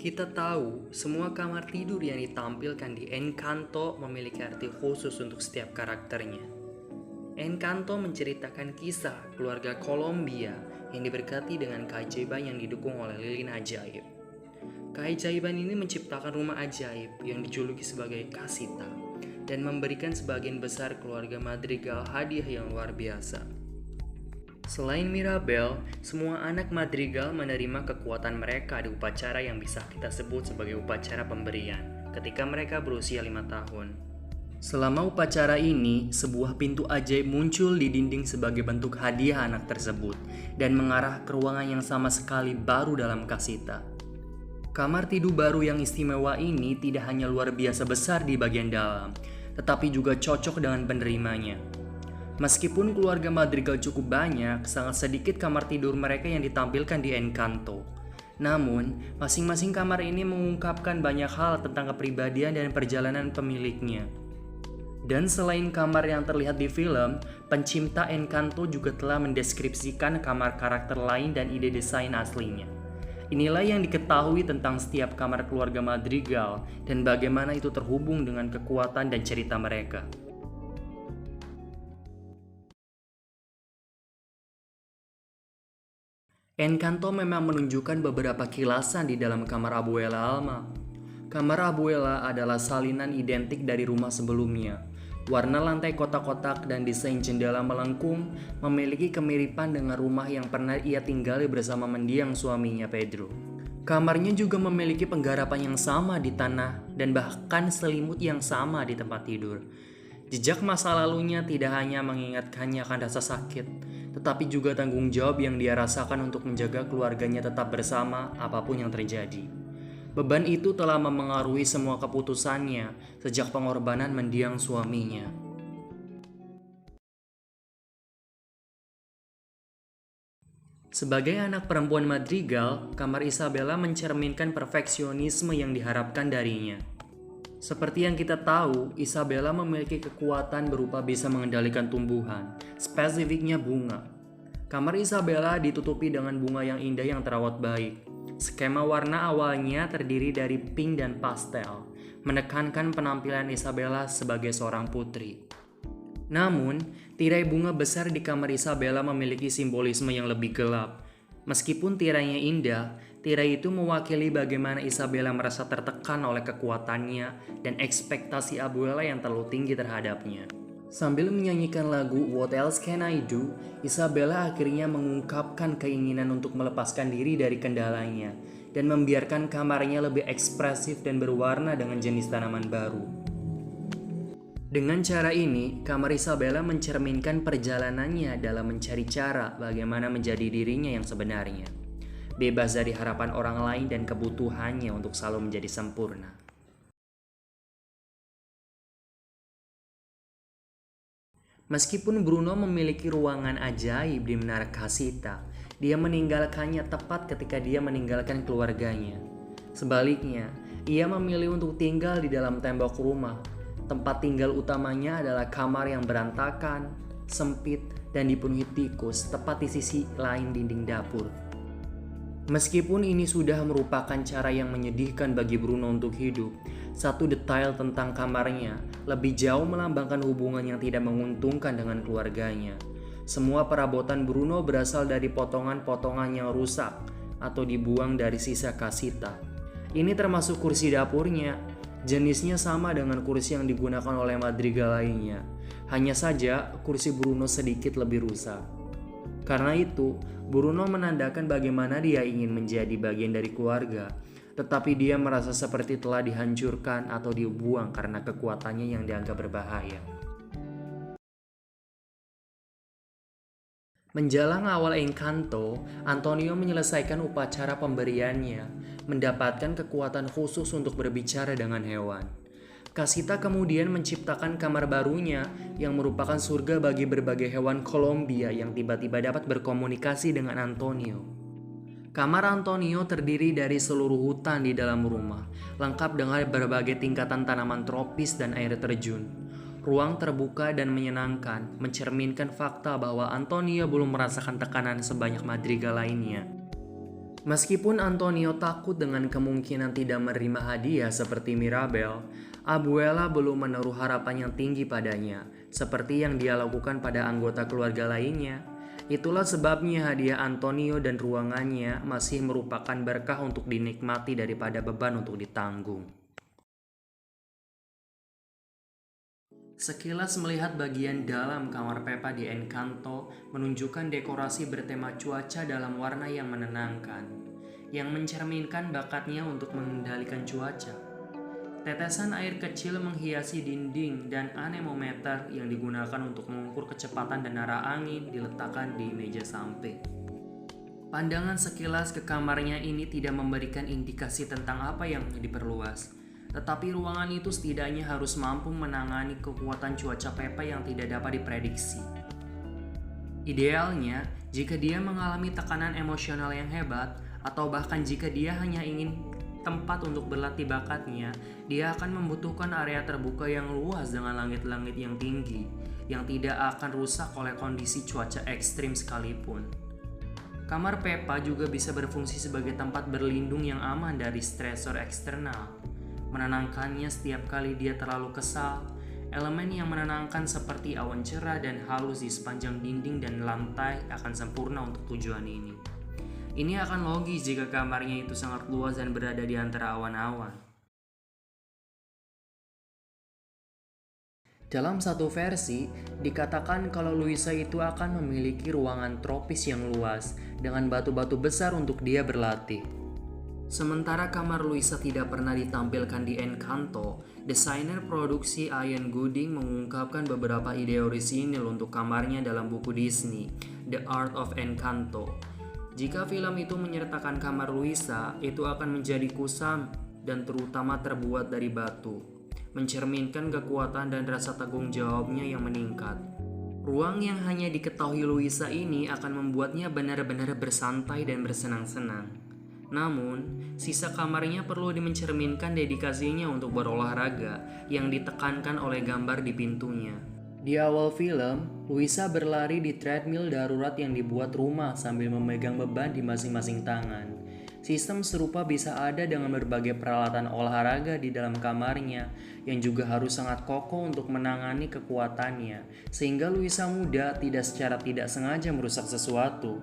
Kita tahu semua kamar tidur yang ditampilkan di Encanto memiliki arti khusus untuk setiap karakternya. Encanto menceritakan kisah keluarga Colombia yang diberkati dengan keajaiban yang didukung oleh lilin ajaib. Keajaiban ini menciptakan rumah ajaib yang dijuluki sebagai Casita dan memberikan sebagian besar keluarga Madrigal hadiah yang luar biasa. Selain Mirabel, semua anak Madrigal menerima kekuatan mereka di upacara yang bisa kita sebut sebagai upacara pemberian ketika mereka berusia 5 tahun. Selama upacara ini, sebuah pintu ajaib muncul di dinding sebagai bentuk hadiah anak tersebut dan mengarah ke ruangan yang sama sekali baru dalam Casita. Kamar tidur baru yang istimewa ini tidak hanya luar biasa besar di bagian dalam, tetapi juga cocok dengan penerimanya. Meskipun keluarga Madrigal cukup banyak, sangat sedikit kamar tidur mereka yang ditampilkan di Encanto. Namun, masing-masing kamar ini mengungkapkan banyak hal tentang kepribadian dan perjalanan pemiliknya. Dan selain kamar yang terlihat di film, pencipta Encanto juga telah mendeskripsikan kamar karakter lain dan ide desain aslinya. Inilah yang diketahui tentang setiap kamar keluarga Madrigal dan bagaimana itu terhubung dengan kekuatan dan cerita mereka. Encanto memang menunjukkan beberapa kilasan di dalam kamar Abuela Alma. Kamar Abuela adalah salinan identik dari rumah sebelumnya. Warna lantai kotak-kotak dan desain jendela melengkung memiliki kemiripan dengan rumah yang pernah ia tinggali bersama mendiang suaminya Pedro. Kamarnya juga memiliki penggarapan yang sama di tanah dan bahkan selimut yang sama di tempat tidur. Jejak masa lalunya tidak hanya mengingatkannya akan rasa sakit, tetapi juga tanggung jawab yang dia rasakan untuk menjaga keluarganya tetap bersama apapun yang terjadi. Beban itu telah memengaruhi semua keputusannya sejak pengorbanan mendiang suaminya. Sebagai anak perempuan Madrigal, kamar Isabella mencerminkan perfeksionisme yang diharapkan darinya. Seperti yang kita tahu, Isabella memiliki kekuatan berupa bisa mengendalikan tumbuhan, spesifiknya bunga. Kamar Isabella ditutupi dengan bunga yang indah yang terawat baik. Skema warna awalnya terdiri dari pink dan pastel, menekankan penampilan Isabella sebagai seorang putri. Namun, tirai bunga besar di kamar Isabella memiliki simbolisme yang lebih gelap. Meskipun tirainya indah, tirai itu mewakili bagaimana Isabella merasa tertekan oleh kekuatannya dan ekspektasi Abuela yang terlalu tinggi terhadapnya. Sambil menyanyikan lagu What Else Can I Do, Isabella akhirnya mengungkapkan keinginan untuk melepaskan diri dari kendalanya dan membiarkan kamarnya lebih ekspresif dan berwarna dengan jenis tanaman baru. Dengan cara ini, kamar Isabella mencerminkan perjalanannya dalam mencari cara bagaimana menjadi dirinya yang sebenarnya. Bebas dari harapan orang lain dan kebutuhannya untuk selalu menjadi sempurna. Meskipun Bruno memiliki ruangan ajaib di Menara Casita, dia meninggalkannya tepat ketika dia meninggalkan keluarganya. Sebaliknya, ia memilih untuk tinggal di dalam tembok rumah. Tempat tinggal utamanya adalah kamar yang berantakan, sempit, dan dipenuhi tikus tepat di sisi lain dinding dapur. Meskipun ini sudah merupakan cara yang menyedihkan bagi Bruno untuk hidup, satu detail tentang kamarnya lebih jauh melambangkan hubungan yang tidak menguntungkan dengan keluarganya. Semua perabotan Bruno berasal dari potongan-potongan yang rusak atau dibuang dari sisa Casita. Ini termasuk kursi dapurnya. Jenisnya sama dengan kursi yang digunakan oleh Madrigal lainnya. Hanya saja kursi Bruno sedikit lebih rusak. Karena itu, Bruno menandakan bagaimana dia ingin menjadi bagian dari keluarga, tetapi dia merasa seperti telah dihancurkan atau dibuang karena kekuatannya yang dianggap berbahaya. Menjelang awal Encanto, Antonio menyelesaikan upacara pemberiannya, mendapatkan kekuatan khusus untuk berbicara dengan hewan. Casita kemudian menciptakan kamar barunya yang merupakan surga bagi berbagai hewan Colombia yang tiba-tiba dapat berkomunikasi dengan Antonio. Kamar Antonio terdiri dari seluruh hutan di dalam rumah, lengkap dengan berbagai tingkatan tanaman tropis dan air terjun. Ruang terbuka dan menyenangkan mencerminkan fakta bahwa Antonio belum merasakan tekanan sebanyak Madrigal lainnya. Meskipun Antonio takut dengan kemungkinan tidak menerima hadiah seperti Mirabel, Abuela belum menaruh harapan yang tinggi padanya, seperti yang dia lakukan pada anggota keluarga lainnya. Itulah sebabnya hadiah Antonio dan ruangannya masih merupakan berkah untuk dinikmati daripada beban untuk ditanggung. Sekilas melihat bagian dalam kamar Peppa di Encanto menunjukkan dekorasi bertema cuaca dalam warna yang menenangkan, yang mencerminkan bakatnya untuk mengendalikan cuaca. Tetesan air kecil menghiasi dinding dan anemometer yang digunakan untuk mengukur kecepatan dan arah angin diletakkan di meja samping. Pandangan sekilas ke kamarnya ini tidak memberikan indikasi tentang apa yang diperluas, tetapi ruangan itu setidaknya harus mampu menangani kekuatan cuaca Peppa yang tidak dapat diprediksi. Idealnya, jika dia mengalami tekanan emosional yang hebat, atau bahkan jika dia hanya ingin tempat untuk berlatih bakatnya, dia akan membutuhkan area terbuka yang luas dengan langit-langit yang tinggi, yang tidak akan rusak oleh kondisi cuaca ekstrim sekalipun. Kamar Peppa juga bisa berfungsi sebagai tempat berlindung yang aman dari stresor eksternal, menenangkannya setiap kali dia terlalu kesal. Elemen yang menenangkan seperti awan cerah dan halus di sepanjang dinding dan lantai akan sempurna untuk tujuan ini. Ini akan logis jika kamarnya itu sangat luas dan berada di antara awan-awan. Dalam satu versi, dikatakan kalau Luisa itu akan memiliki ruangan tropis yang luas dengan batu-batu besar untuk dia berlatih. Sementara kamar Luisa tidak pernah ditampilkan di Encanto, desainer produksi Ian Gooding mengungkapkan beberapa ide orisinil untuk kamarnya dalam buku Disney, The Art of Encanto. Jika film itu menyertakan kamar Luisa, itu akan menjadi kusam dan terutama terbuat dari batu, mencerminkan kekuatan dan rasa tanggung jawabnya yang meningkat. Ruang yang hanya diketahui Luisa ini akan membuatnya benar-benar bersantai dan bersenang-senang. Namun, sisa kamarnya perlu dimencerminkan dedikasinya untuk berolahraga yang ditekankan oleh gambar di pintunya. Di awal film, Luisa berlari di treadmill darurat yang dibuat rumah sambil memegang beban di masing-masing tangan. Sistem serupa bisa ada dengan berbagai peralatan olahraga di dalam kamarnya yang juga harus sangat kokoh untuk menangani kekuatannya, sehingga Luisa muda secara tidak sengaja merusak sesuatu.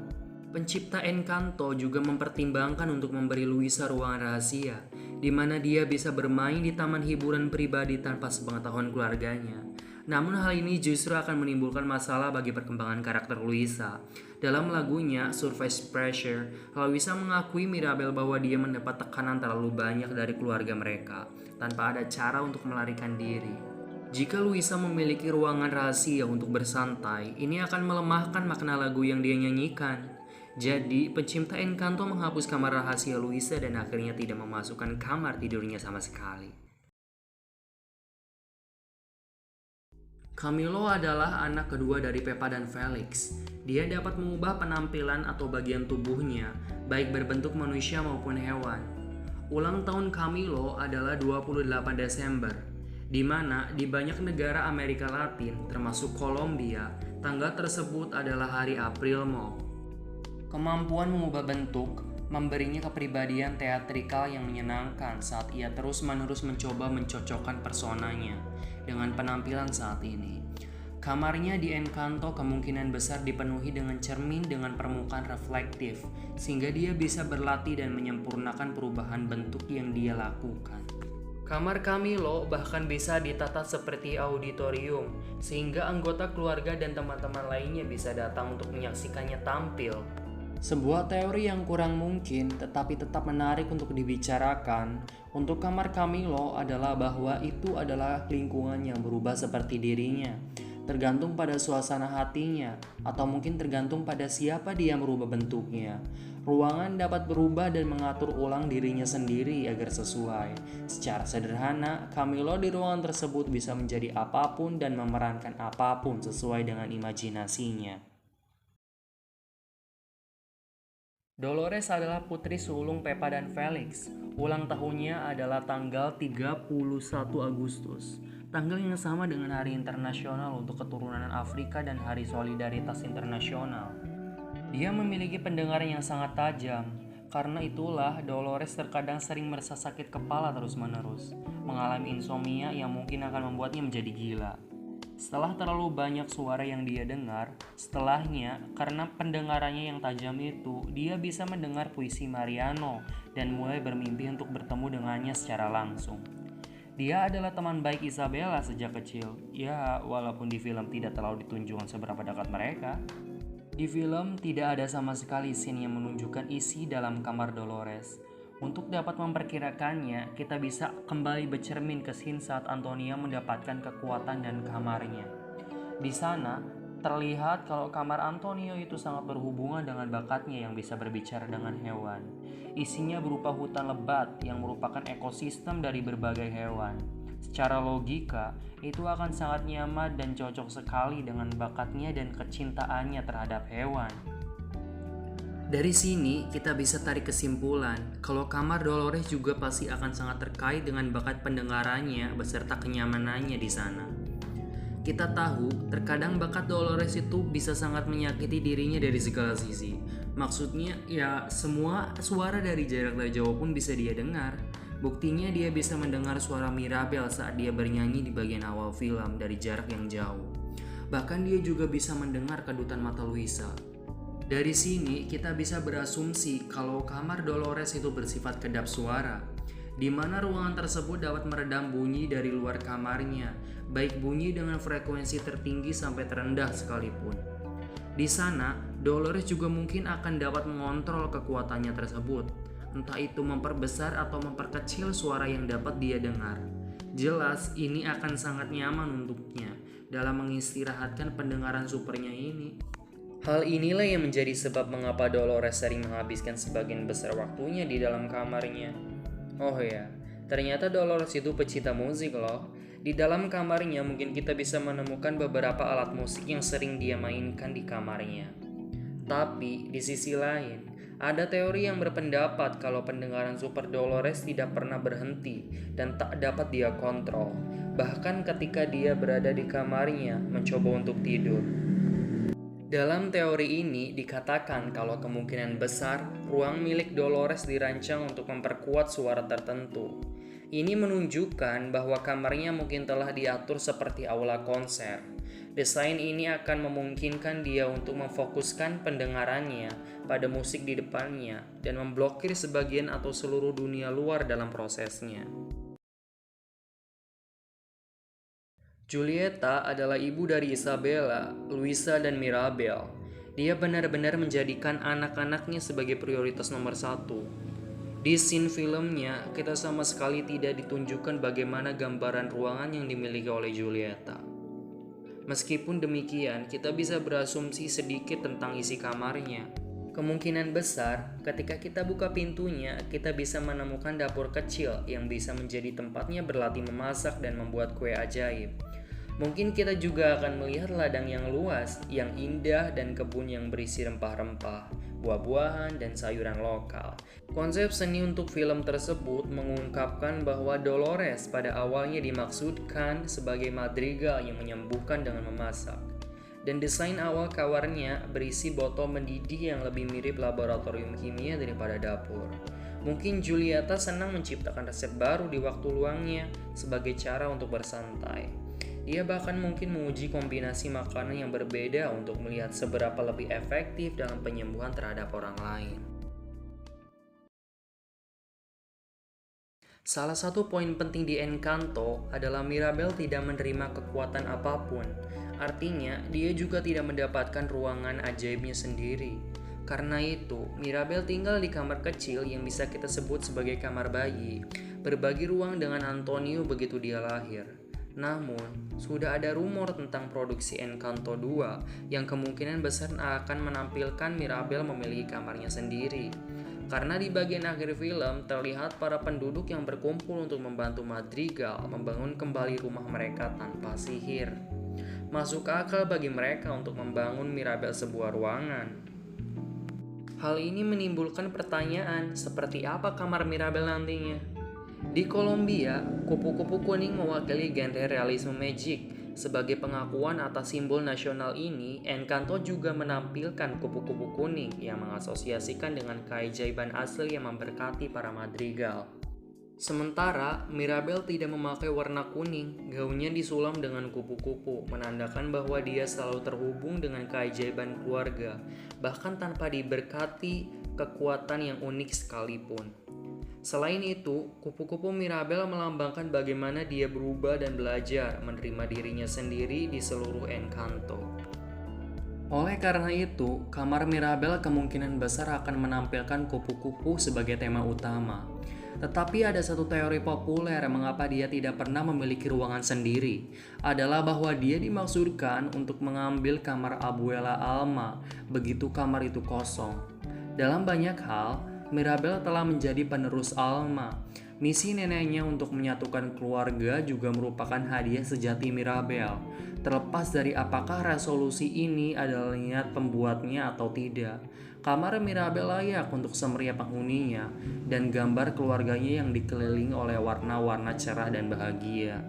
Pencipta Encanto juga mempertimbangkan untuk memberi Luisa ruangan rahasia, di mana dia bisa bermain di taman hiburan pribadi tanpa sepengetahuan keluarganya. Namun hal ini justru akan menimbulkan masalah bagi perkembangan karakter Luisa. Dalam lagunya Surface Pressure, Luisa mengakui Mirabel bahwa dia mendapat tekanan terlalu banyak dari keluarga mereka, tanpa ada cara untuk melarikan diri. Jika Luisa memiliki ruangan rahasia untuk bersantai, ini akan melemahkan makna lagu yang dia nyanyikan. Jadi, pencipta Encanto menghapus kamar rahasia Luisa dan akhirnya tidak memasukkan kamar tidurnya sama sekali. Camilo adalah anak kedua dari Peppa dan Felix. Dia dapat mengubah penampilan atau bagian tubuhnya, baik berbentuk manusia maupun hewan. Ulang tahun Camilo adalah 28 Desember, di mana di banyak negara Amerika Latin, termasuk Kolombia, tanggal tersebut adalah hari April Mop. Kemampuan mengubah bentuk memberinya kepribadian teatrikal yang menyenangkan saat ia terus-menerus mencoba mencocokkan personanya dengan penampilan saat ini. Kamarnya di Encanto kemungkinan besar dipenuhi dengan cermin dengan permukaan reflektif, sehingga dia bisa berlatih dan menyempurnakan perubahan bentuk yang dia lakukan. Kamar Camilo bahkan bisa ditata seperti auditorium, sehingga anggota keluarga dan teman-teman lainnya bisa datang untuk menyaksikannya tampil. Sebuah teori yang kurang mungkin tetapi tetap menarik untuk dibicarakan untuk kamar Camilo adalah bahwa itu adalah lingkungan yang berubah seperti dirinya, tergantung pada suasana hatinya atau mungkin tergantung pada siapa dia merubah bentuknya. Ruangan dapat berubah dan mengatur ulang dirinya sendiri agar sesuai. Secara sederhana, Camilo di ruangan tersebut bisa menjadi apapun dan memerankan apapun sesuai dengan imajinasinya. Dolores adalah putri sulung Peppa dan Felix. Ulang tahunnya adalah tanggal 31 Agustus, tanggal yang sama dengan Hari Internasional untuk Keturunan Afrika dan Hari Solidaritas Internasional. Dia memiliki pendengaran yang sangat tajam, Karena itulah Dolores terkadang sering merasa sakit kepala terus-menerus, mengalami insomnia yang mungkin akan membuatnya menjadi gila. Setelah terlalu banyak suara yang dia dengar, setelahnya karena pendengarannya yang tajam itu, dia bisa mendengar puisi Mariano dan mulai bermimpi untuk bertemu dengannya secara langsung. Dia adalah teman baik Isabella sejak kecil. Ya, walaupun di film tidak terlalu ditunjukkan seberapa dekat mereka. Di film tidak ada sama sekali scene yang menunjukkan isi dalam kamar Dolores. Untuk dapat memperkirakannya, kita bisa kembali bercermin ke scene saat Antonia mendapatkan kekuatan dan kamarnya. Di sana, terlihat kalau kamar Antonio itu sangat berhubungan dengan bakatnya yang bisa berbicara dengan hewan. Isinya berupa hutan lebat yang merupakan ekosistem dari berbagai hewan. Secara logika, itu akan sangat nyaman dan cocok sekali dengan bakatnya dan kecintaannya terhadap hewan. Dari sini, kita bisa tarik kesimpulan kalau kamar Dolores juga pasti akan sangat terkait dengan bakat pendengarannya beserta kenyamanannya di sana. Kita tahu, terkadang bakat Dolores itu bisa sangat menyakiti dirinya dari segala sisi. Maksudnya, ya semua suara dari jarak jauh pun bisa dia dengar. Buktinya dia bisa mendengar suara Mirabel saat dia bernyanyi di bagian awal film dari jarak yang jauh. Bahkan dia juga bisa mendengar kedutan mata Luisa. Dari sini kita bisa berasumsi kalau kamar Dolores itu bersifat kedap suara, di mana ruangan tersebut dapat meredam bunyi dari luar kamarnya, baik bunyi dengan frekuensi tertinggi sampai terendah sekalipun. Di sana, Dolores juga mungkin akan dapat mengontrol kekuatannya tersebut, entah itu memperbesar atau memperkecil suara yang dapat dia dengar. Jelas ini akan sangat nyaman untuknya dalam mengistirahatkan pendengaran supernya ini. Hal inilah yang menjadi sebab mengapa Dolores sering menghabiskan sebagian besar waktunya di dalam kamarnya. Oh ya, ternyata Dolores itu pecinta musik loh. Di dalam kamarnya mungkin kita bisa menemukan beberapa alat musik yang sering dia mainkan di kamarnya. Tapi di sisi lain, ada teori yang berpendapat kalau pendengaran super Dolores tidak pernah berhenti dan tak dapat dia kontrol, bahkan ketika dia berada di kamarnya mencoba untuk tidur. Dalam teori ini dikatakan kalau kemungkinan besar ruang milik Dolores dirancang untuk memperkuat suara tertentu. Ini menunjukkan bahwa kamarnya mungkin telah diatur seperti aula konser. Desain ini akan memungkinkan dia untuk memfokuskan pendengarannya pada musik di depannya dan memblokir sebagian atau seluruh dunia luar dalam prosesnya. Julieta adalah ibu dari Isabella, Luisa, dan Mirabel. Dia benar-benar menjadikan anak-anaknya sebagai prioritas nomor satu. Di scene filmnya, kita sama sekali tidak ditunjukkan bagaimana gambaran ruangan yang dimiliki oleh Julieta. Meskipun demikian, kita bisa berasumsi sedikit tentang isi kamarnya. Kemungkinan besar, ketika kita buka pintunya, kita bisa menemukan dapur kecil yang bisa menjadi tempatnya berlatih memasak dan membuat kue ajaib. Mungkin kita juga akan melihat ladang yang luas, yang indah, dan kebun yang berisi rempah-rempah, buah-buahan, dan sayuran lokal. Konsep seni untuk film tersebut mengungkapkan bahwa Dolores pada awalnya dimaksudkan sebagai madrigal yang menyembuhkan dengan memasak. Dan desain awal kamarnya berisi botol mendidih yang lebih mirip laboratorium kimia daripada dapur. Mungkin Julieta senang menciptakan resep baru di waktu luangnya sebagai cara untuk bersantai. Ia bahkan mungkin menguji kombinasi makanan yang berbeda untuk melihat seberapa lebih efektif dalam penyembuhan terhadap orang lain. Salah satu poin penting di Encanto adalah Mirabel tidak menerima kekuatan apapun. Artinya, dia juga tidak mendapatkan ruangan ajaibnya sendiri. Karena itu, Mirabel tinggal di kamar kecil yang bisa kita sebut sebagai kamar bayi, berbagi ruang dengan Antonio begitu dia lahir. Namun, sudah ada rumor tentang produksi Encanto 2 yang kemungkinan besar akan menampilkan Mirabel memiliki kamarnya sendiri. Karena di bagian akhir film terlihat para penduduk yang berkumpul untuk membantu Madrigal membangun kembali rumah mereka tanpa sihir. Masuk akal bagi mereka untuk membangun Mirabel sebuah ruangan. Hal ini menimbulkan pertanyaan seperti apa kamar Mirabel nantinya. Di Kolombia, kupu-kupu kuning mewakili genre realisme magic, Sebagai pengakuan atas simbol nasional ini, Encanto juga menampilkan kupu-kupu kuning yang mengasosiasikan dengan keajaiban asli yang memberkati para madrigal. Sementara, Mirabel tidak memakai warna kuning, gaunnya disulam dengan kupu-kupu, menandakan bahwa dia selalu terhubung dengan keajaiban keluarga, bahkan tanpa diberkati kekuatan yang unik sekalipun. Selain itu, kupu-kupu Mirabel melambangkan bagaimana dia berubah dan belajar menerima dirinya sendiri di seluruh Encanto. Oleh karena itu, kamar Mirabel kemungkinan besar akan menampilkan kupu-kupu sebagai tema utama. Tetapi ada satu teori populer mengapa dia tidak pernah memiliki ruangan sendiri, adalah bahwa dia dimaksudkan untuk mengambil kamar Abuela Alma, begitu kamar itu kosong. Dalam banyak hal, Mirabel telah menjadi penerus Alma. Misi neneknya untuk menyatukan keluarga juga merupakan hadiah sejati Mirabel, terlepas dari apakah resolusi ini adalah niat pembuatnya atau tidak. Kamar Mirabel layak untuk semeriah penghuninya dan gambar keluarganya yang dikelilingi oleh warna-warna cerah dan bahagia.